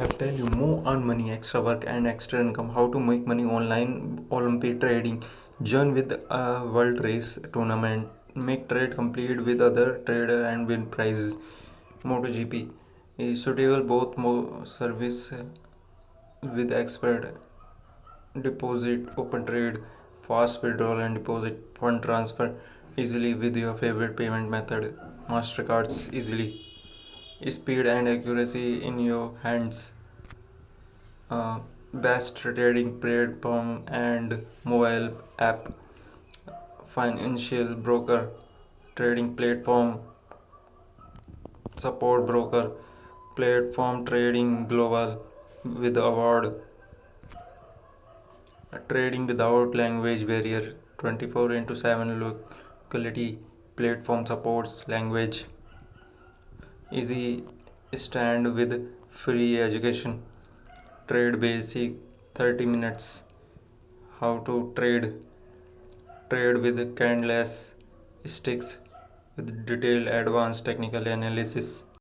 Have tell you more earn money, extra work and extra income. How to make money online Olymp trading. Join with a world race tournament. Make trade complete with other trader and win prize. MotoGP is suitable both service with expert deposit, open trade, fast withdrawal and deposit, fund transfer easily with your favorite payment method. Mastercards easily. Speed and accuracy in your hands. Best trading platform and mobile app. Financial broker, trading platform, support broker, platform trading global with award, trading without language barrier, 24 into 7 locality, platform supports language, easy stand with free education, trade basic 30 minutes, how to trade with candleless sticks with detailed advanced technical analysis.